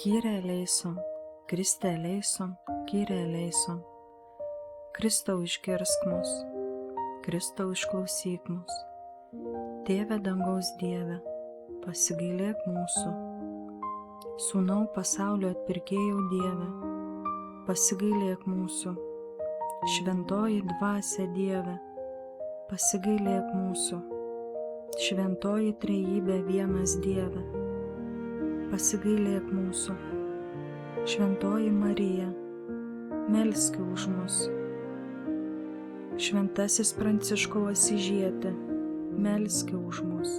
Kyrie eleison, Kriste eleison, Kyrie eleison. Kristau išgirsk mus, Kristau išklausyk mus. Tėve dangaus Dieve, pasigailėk mūsų. Sūnau pasaulio atpirkėjau Dieve, pasigailėk mūsų. Šventoji dvasia Dieve, pasigailėk mūsų. Šventoji trejybė vienas Dieve, pasigailėk mūsų. Šventoji Marija, melski už mus. Šventasis Pranciškau Asyžietė, melski už mus.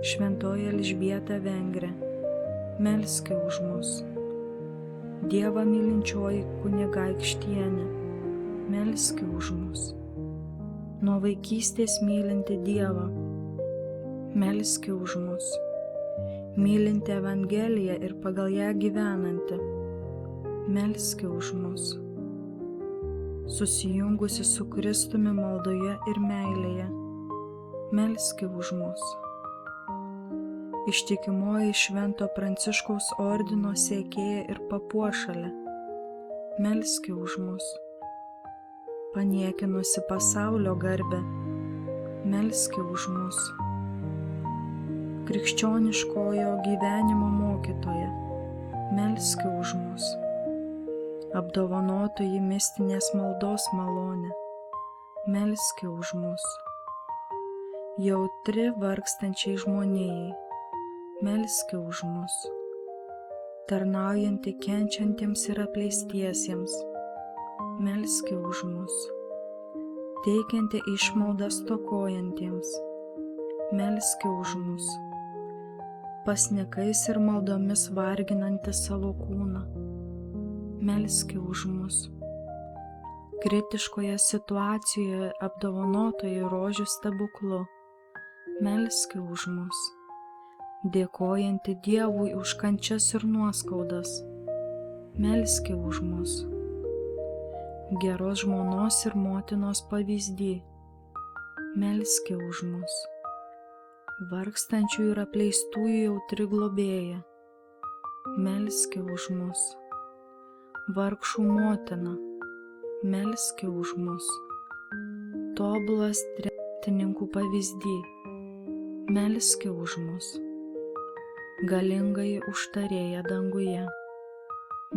Šventoji Elžbieta Vengrė, melski už mus. Dievą mylinčioji kunigaikštienė, melski už mus. Nuo vaikystės mylinti Dievą, melski už mus. Mylinti Evangeliją ir pagal ją gyvenanti, melski už mus. Susijungusi su Kristumi maldoje ir meilėje, melski už mus. Ištikimoji Švento Pranciškaus ordino sekėja ir papuošalė, melski už mus. Paniekinusi pasaulio garbę, melski už mus. Krikščioniškojo gyvenimo mokytoja, melski už mus. Apdovanotoji mistinės maldos malonė, melski už mus. Jautri vargstančiai žmonijai, melski už mus. Tarnaujanti kenčiantiems ir apleistiesiems, melski už mus. Teikianti išmaldą stokojantiems, melski už mus. Pasnikais ir maldomis varginanti savo kūną, melski už mus. Kritiškoje situacijoje apdovanotoji rožių stebuklu, melski už mus. Dėkojanti Dievui už kančias ir nuoskaudas, melski už mus. Geros žmonos ir motinos pavyzdį, melski už mus. Vargstančių ir apleistųjų jautri globėja, melski už mus. Vargšų motina, melski už mus. Tobulas tretininkų pavyzdį, melski už mus. Galingai užtarėja danguje,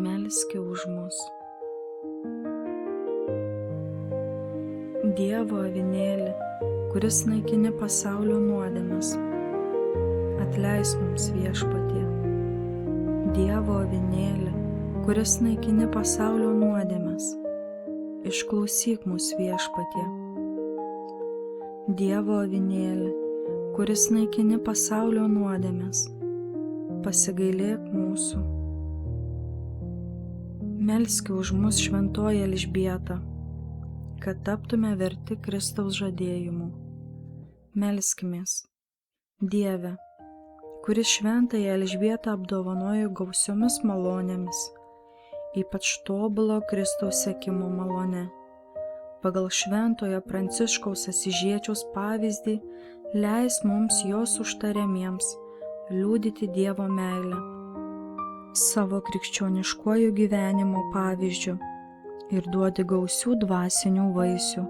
melski už mus. Dievo avinėli, kuris naikini pasaulio nuodėmes, atleisk mums Viešpatie. Dievo avinėli, kuris naikini pasaulio nuodėmes, išklausyk mus Viešpatie. Dievo avinėli, kuris naikini pasaulio nuodėmes, pasigailėk mūsų. Melski už mus Šventoji Elžbieta, kad taptume verti Kristaus žadėjimų. Melskimės. Dieve, kuris Šventąją Elžbietą apdovanojo gausiomis malonėmis, ypač tobulo Kristaus sekimo malone, pagal Šventojo Pranciškaus Asyžiečiaus pavyzdį leis mums jos užtariamiems liudyti Dievo meilę savo krikščioniškuoju gyvenimo pavyzdžiu ir duodi gausių dvasinių vaisių.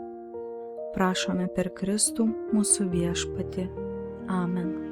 Prašome per Kristų mūsų Viešpatį. Amen.